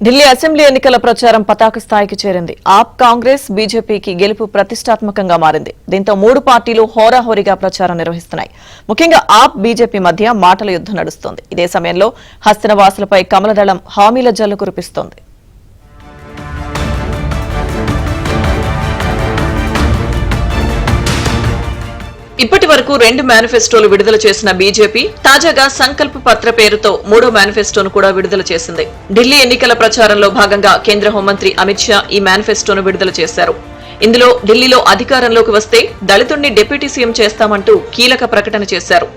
Delhi assembly ఎన్నికల ప్రచారం పతాక స్థాయికి చేరింది. ఆప్ కాంగ్రెస్ బీజేపీకి గెలుపు ప్రతిష్టాత్మకంగా మారింది. దీంతో మూడు పార్టీలు హోరాహోరీగా ప్రచారం నిర్వహిస్తున్నాయి. ముఖ్యంగా ఆప్ బీజేపీ మధ్య మాటల యుద్ధం నడుస్తోంది. ఇదే సమయంలో హస్తినవాసులపై కమలదళం హామీల జల్లు కురిపిస్తోంది. ఇప్పటి వరకు 2 మేనిఫెస్టోలు విడుదల చేసిన బీజేపీ తాజాగా సంకల్ప పత్ర పేరుతో 3వ మేనిఫెస్టోను కూడా విడుదల చేసింది. ఢిల్లీ ఎన్నికల ప్రచారంలో భాగంగా కేంద్ర హోంమంత్రి అమిత్ షా ఈ మేనిఫెస్టోను విడుదల చేశారు. ఇందులో ఢిల్లీలో అధికారంలోకి వస్తే దళితుణ్ణి డిప్యూటీ సీఎం చేస్తామంటూ కీలక ప్రకటన చేశారు.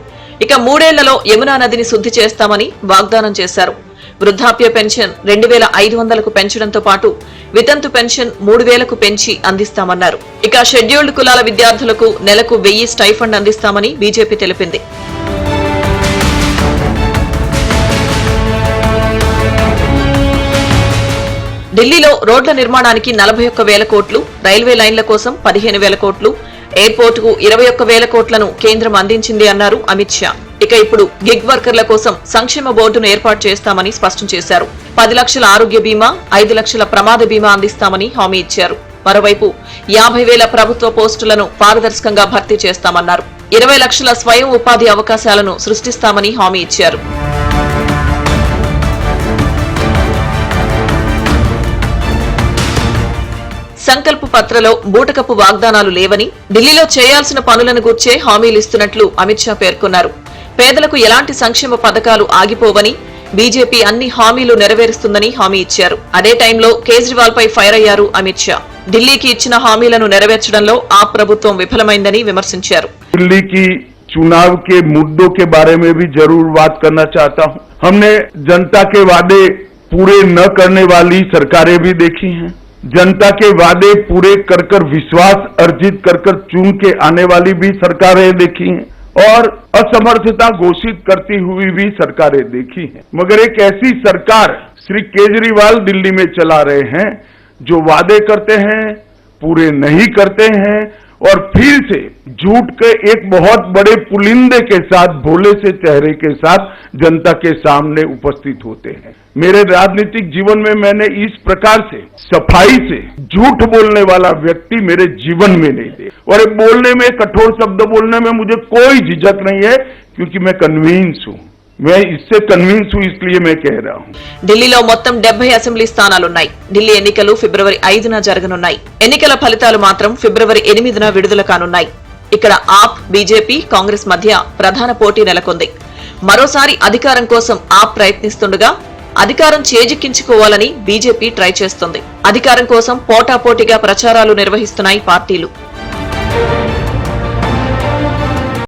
ఇక 3 ఏళ్లలో యమునా నదిని శుద్ధి చేస్తామని వాగ్దానం చేశారు. వృద్ధాప్య పెన్షన్ 2500కు పెంచడంతో పాటు వితంతు పెన్షన్ 3000కు పెంచి అందిస్తామన్నారు. ఇక షెడ్యూల్డ్ కులాల విద్యార్థులకు నెలకు 1000 స్టైఫండ్ అందిస్తామని బీజేపీ తెలిపింది. ఢిల్లీలో రోడ్ల నిర్మాణానికి 41,000 కోట్లు, రైల్వే లైన్ల కోసం 15,000 కోట్లు, ఎయిర్పోర్టుకు 21,000 కోట్లను కేంద్రం అందించింది అన్నారు అమిత్ షా. ఇక ఇప్పుడు గిగ్ వర్కర్ల కోసం సంక్షేమ బోర్డును ఏర్పాటు చేస్తామని స్పష్టం చేశారు. 10 లక్షల ఆరోగ్య బీమా, 5 లక్షల ప్రమాద బీమా అందిస్తామని హామీ ఇచ్చారు. మరోవైపు 50,000 ప్రభుత్వ పోస్టులను పారదర్శకంగా భర్తీ చేస్తామన్నారు. 20 లక్షల స్వయం ఉపాధి అవకాశాలను సృష్టిస్తామని హామీ ఇచ్చారు. సంకల్ప పత్రలో బూటకపు వాగ్దానాలు లేవని, ఢిల్లీలో చేయాల్సిన పనులను గూర్చే హామీలిస్తున్నట్లు అమిత్ షా పేర్కొన్నారు. పేదలకు ఎలాంటి సంక్షేమ పథకాలు ఆగిపోవని, బీజేపీ అన్ని హామీలు నెరవేరుస్తుందని హామీ ఇచ్చారు. అదే టైంలో కేజ్రీవాల్ పై ఫైర్ అయ్యారు అమిత్ షా. ఢిల్లీకి ఇచ్చిన హామీలను నెరవేర్చడంలో ఆ ప్రభుత్వం విఫలమైందని విమర్శించారు. ఢిల్లీకి चुनाव के मुद्दों के बारे में भी जरूर बात करना चाहता हूं। हमने जनता के वादे पूरे न करने वाली सरकारें भी देखी हैं, जनता के वादे पूरे कर विश्वास अर्जित कर चुन के आने वाली भी सरकारें देखी हैं और असमर्थता घोषित करती हुई भी सरकारें देखी हैं। मगर एक ऐसी सरकार श्री केजरीवाल दिल्ली में चला रहे हैं जो वादे करते हैं, पूरे नहीं करते हैं और फिर से झूठ के एक बहुत बड़े पुलिंदे के साथ, भोले से चेहरे के साथ जनता के सामने उपस्थित होते हैं। मेरे राजनीतिक जीवन में मैंने इस प्रकार से सफाई से झूठ बोलने वाला व्यक्ति मेरे जीवन में नहीं दे, और बोलने में, कठोर शब्द बोलने में मुझे कोई झिझक नहीं है, क्योंकि मैं कन्विंस हूं, मैं इससे कन्विंस हूं, इसलिए मैं कह रहा हूं। ఢిల్లీలో మొత్తం 70 అసెంబ్లీ స్థానాలున్నాయి. ఢిల్లీ ఎన్నికలు ఫిబ్రవరి 5న జరగనున్నాయి. ఎన్నికల ఫలితాలు మాత్రం ఫిబ్రవరి 8న విడుదల కానున్నాయి. ఇక్కడ ఆప్, బీజేపీ, కాంగ్రెస్ మధ్య ప్రధాన పోటీ నెలకొంది. మరోసారి అధికారం కోసం ఆప్ ప్రయత్నిస్తుండగా, అధికారం చేజిక్కించుకోవాలని బీజేపీ ట్రై చేస్తోంది. అధికారం కోసం పోటాపోటీగా ప్రచారాలు నిర్వహిస్తున్నాయి పార్టీలు.